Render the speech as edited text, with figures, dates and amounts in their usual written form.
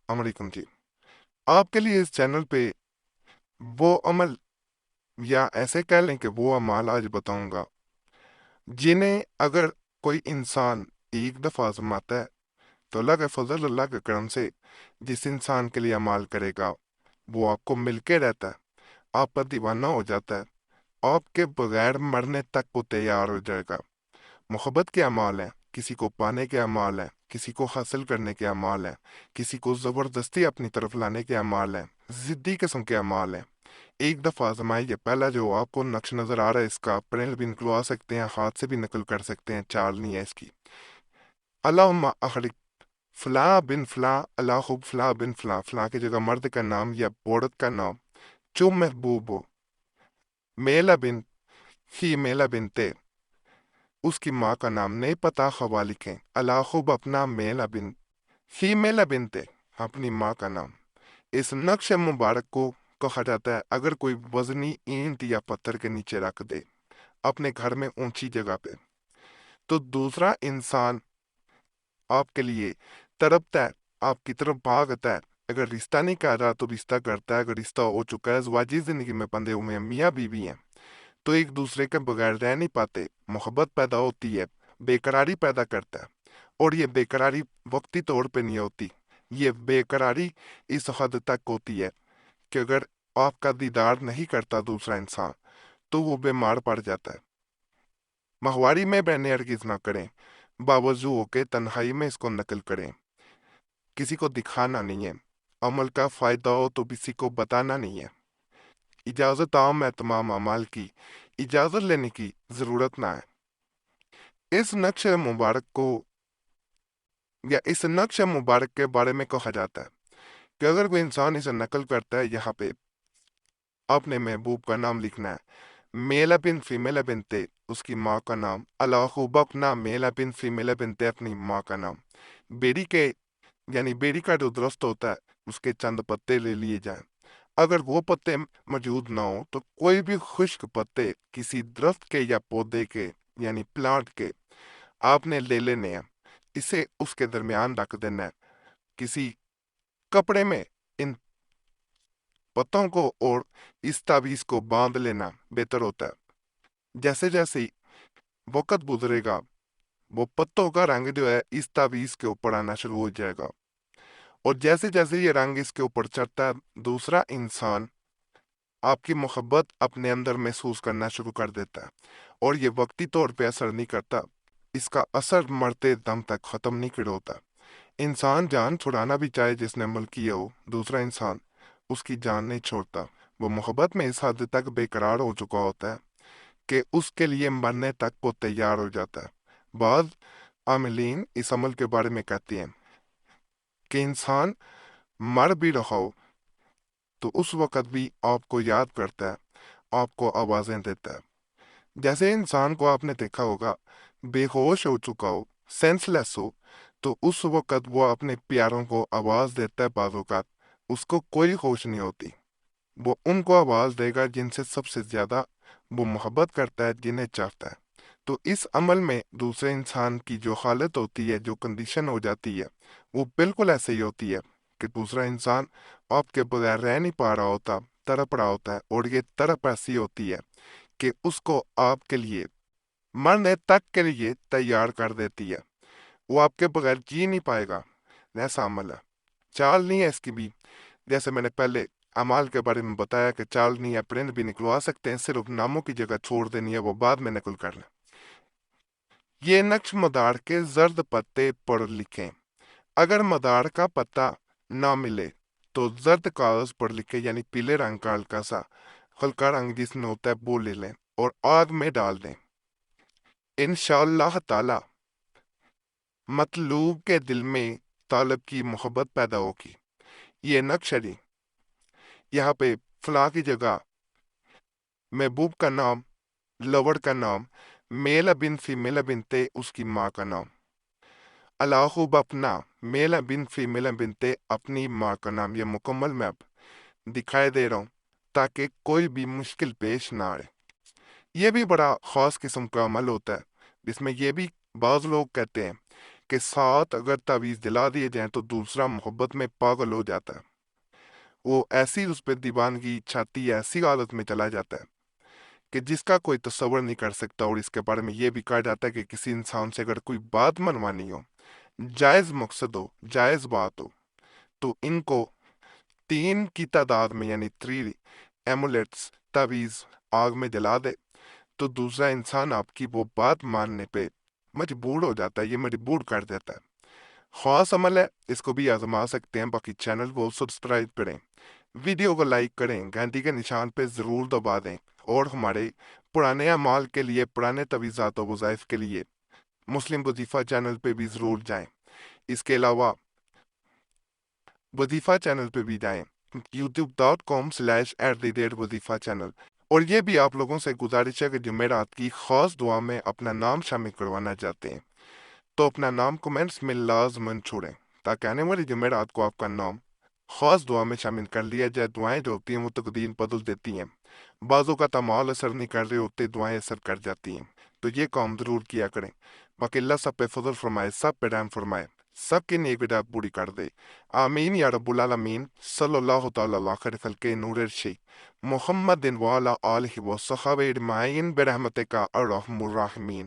علیکم جی، آپ کے لیے اس چینل پہ وہ عمل یا ایسے کہہ لیں کہ وہ اعمال آج بتاؤں گا جنہیں اگر کوئی انسان ایک دفعہ آزماتا ہے تو اللہ کے فضل، اللہ کے کرم سے جس انسان کے لیے اعمال کرے گا وہ آپ کو مل کے رہتا ہے، آپ پر دیوانہ ہو جاتا ہے، آپ کے بغیر مرنے تک وہ تیار ہو جائے گا۔ محبت کے اعمال ہیں، کسی کو پانے کے اعمال ہیں، کسی کو حاصل کرنے کے اعمال ہیں، کسی کو زبردستی اپنی طرف لانے کے اعمال ہیں، ضدی قسم کے اعمال ہیں۔ ایک دفعہ آزمائیے، پہلا جو آپ کو نقش نظر آ رہا ہے اس کا پرنٹ بھی نکلوا سکتے ہیں، ہاتھ سے بھی نقل کر سکتے ہیں، چال نہیں ہے اس کی۔ اللہم اخرج فلاں بن فلاں، اللہ خوب فلاں بن فلاں، فلاں کی جگہ مرد کا نام یا عورت کا نام جو محبوب ہو، میلا بن ہی میلا بنتے، اس کی ماں کا نام نہیں پتا خوا لکھیں، اللہ خوب اپنا میلا بن ہی میلا بنتے، اپنی ماں کا نام۔ اس نقش مبارک کو کہا جاتا ہے اگر کوئی وزنی اینٹ یا پتھر کے نیچے رکھ دے اپنے گھر میں اونچی جگہ پہ، تو دوسرا انسان آپ کے لیے تڑپتا ہے، آپ کی طرف بھاگتا ہے۔ اگر رشتہ نہیں کر رہا تو رشتہ کرتا ہے، اگر رشتہ ہو چکا ہے، ازواجی زندگی میں بندھے ہوئے ہیں، میاں بیوی ہیں، تو ایک دوسرے کے بغیر رہ نہیں پاتے، محبت پیدا ہوتی ہے، بے قراری پیدا کرتا ہے۔ اور یہ بے قراری وقتی طور پہ نہیں ہوتی، یہ بے قراری اس حد تک ہوتی ہے کہ اگر آپ کا دیدار نہیں کرتا دوسرا انسان تو وہ بیمار پڑ جاتا ہے۔ ماہواری میں بہنیں ہرگز نہ کریں، باوضو ہو کے تنہائی میں اس کو نقل کریں، کسی کو دکھانا نہیں ہے، عمل کا فائدہ ہو تو کسی کو بتانا نہیں ہے۔ اجازت عام ہے تمام اعمال کی، اجازت لینے کی ضرورت نہ ہے۔ اس نقش مبارک کو یا اس نقش مبارک کے بارے میں کہا جاتا ہے کہ اگر کوئی انسان اسے نقل کرتا ہے، یہاں پہ اپنے محبوب کا نام لکھنا ہے، میلا بن فیمیلا بنتے، اس کی ماں کا نام، اللہ خوب اپنا میلا بن فیمیلا بنتے، اپنی ماں کا نام۔ بیڑی کے یعنی بیڑی کا جو درخت ہوتا ہے اس کے چند پتے لے لیے جائیں، اگر وہ پتے موجود نہ ہوں تو کوئی بھی خشک پتے کسی درخت کے یا پودے کے یعنی پلانٹ کے آپ نے لے لینے ہیں، اسے اس کے درمیان رکھ دینا ہے، کسی کپڑے میں ان پتوں کو اور اس تعویذ کو باندھ لینا بہتر ہوتا ہے۔ جیسے جیسے وقت گزرے گا وہ پتوں کا رنگ جو ہے اس تعویذ کے اوپر آنا شروع ہو جائے گا، اور جیسے جیسے یہ رنگ اس کے اوپر چڑھتا ہے دوسرا انسان آپ کی محبت اپنے اندر محسوس کرنا شروع کر دیتا ہے، اور یہ وقتی طور پہ اثر نہیں کرتا، اس کا اثر مرتے دم تک ختم نہیں کر ہوتا۔ انسان جان چھڑانا بھی چاہے جس نے عمل کیا ہو، دوسرا انسان اس کی جان نہیں چھوڑتا، وہ محبت میں اس حد تک بے قرار ہو چکا ہوتا ہے کہ اس کے لیے مرنے تک وہ تیار ہو جاتا ہے۔ بعض عاملین اس عمل کے بارے میں کہتے ہیں کہ انسان مر بھی رہا ہو تو اس وقت بھی آپ کو یاد کرتا ہے، آپ کو آوازیں دیتا ہے۔ جیسے انسان کو آپ نے دیکھا ہوگا بے ہوش ہو چکا ہو، سینس لیس ہو، تو اس وقت وہ اپنے پیاروں کو آواز دیتا ہے، بعض اوقات اس کو کوئی ہوش نہیں ہوتی، وہ ان کو آواز دے گا جن سے سب سے زیادہ وہ محبت کرتا ہے، جنہیں چاہتا ہے۔ تو اس عمل میں دوسرے انسان کی جو حالت ہوتی ہے، جو کنڈیشن ہو جاتی ہے، وہ بالکل ایسے ہی ہوتی ہے کہ دوسرا انسان آپ کے بغیر رہ نہیں پا رہا ہوتا، تڑپ رہا ہوتا ہے، اور یہ تڑپ ایسی ہوتی ہے کہ اس کو آپ کے لیے مرنے تک کے لیے تیار کر دیتی ہے، وہ آپ کے بغیر جی نہیں پائے گا۔ ایسا عمل ہے، چال نہیں ہے اس کی بھی، جیسے میں نے پہلے اعمال کے بارے میں بتایا کہ چال نہیں ہے، پرنٹ بھی نکلوا سکتے ہیں، صرف ناموں کی جگہ چھوڑ دینی ہے، وہ بعد میں نقل کر لیں۔ یہ نقش مدار کے زرد پتے پر لکھیں، اگر مدار کا پتا نہ ملے تو زرد کاغذ پر لکھیں، یعنی پیلے رنگ کا ہلکا سا ہلکا رنگ جس میں ہوتا ہے وہ لے لیں اور آگ میں ڈال دیں۔ انشاءاللہ تعالی مطلوب کے دل میں طالب کی محبت پیدا ہوگی۔ یہ نقش ہے جی، یہاں پہ فلاں کی جگہ محبوب کا نام، لوڑ کا نام، میلا بن فیمیلا بنتے، اس کی ماں کا نام، اللہ خوب اپنا میلا بن فیمیلا بنتے، اپنی ماں کا نام۔ یہ مکمل میں اب دکھائی دے رہا ہوں تاکہ کوئی بھی مشکل پیش نہ آئے۔ یہ بھی بڑا خاص قسم کا عمل ہوتا ہے جس میں یہ بھی بعض لوگ کہتے ہیں کہ 7 اگر تعویذ دلا دیے جائیں تو دوسرا محبت میں پاگل ہو جاتا ہے، وہ ایسی اس پہ دیوانگی چھاتی ہے، ایسی حالت میں چلا جاتا ہے کہ جس کا کوئی تصور نہیں کر سکتا۔ اور اس کے بارے میں یہ بھی کہا جاتا ہے کہ کسی انسان سے اگر کوئی بات منوانی ہو، جائز مقصد ہو، جائز بات ہو، تو ان کو 3 کی تعداد میں یعنی 3 ایمولیٹس تعویذ آگ میں جلا دے تو دوسرا انسان آپ کی وہ بات ماننے پہ مجبور ہو جاتا ہے، یہ مجبور کر دیتا ہے۔ خاص عمل ہے، اس کو بھی آزما سکتے ہیں۔ باقی چینل کو سبسکرائب کریں، ویڈیو کو لائک کریں، گھنٹی کے نشان پہ ضرور دبا دیں، اور ہمارے پرانے اعمال کے لیے، پرانے تعویذات و وظائف کے لیے مسلم وظیفہ چینل پہ بھی ضرور جائیں۔ اس کے علاوہ وظیفہ چینل پہ بھی جائیں، youtube.com/وظیفہ چینل۔ اور یہ بھی آپ لوگوں سے گزارش ہے کہ جمعرات کی خاص دعا میں اپنا نام شامل کروانا چاہتے ہیں تو اپنا نام کمنٹس میں لازماً چھوڑیں تاکہ آنے والی جمعرات کو آپ کا نام خاص دعا میں شامل کر لیا جائے۔ دعائیں جو ہوتی ہیں وہ تقدیر بدل دیتی ہیں، بعضوں کا تمال اثر نہیں کر رہے ہوتے، دعائیں اثر کر جاتی ہیں، تو یہ کام ضرور کیا کریں۔ باقی اللہ سب پہ فضل فرمائے، سب پہ رحم فرمائے، سب کی نیک بدعت پوری کر دے، آمین یا رب العالمین۔ صلی اللہ تعالی علی خیر خلق نور ارشی محمد وعلی آلہ وصحبہ اجمعین برحمتک ارحم الراحمین۔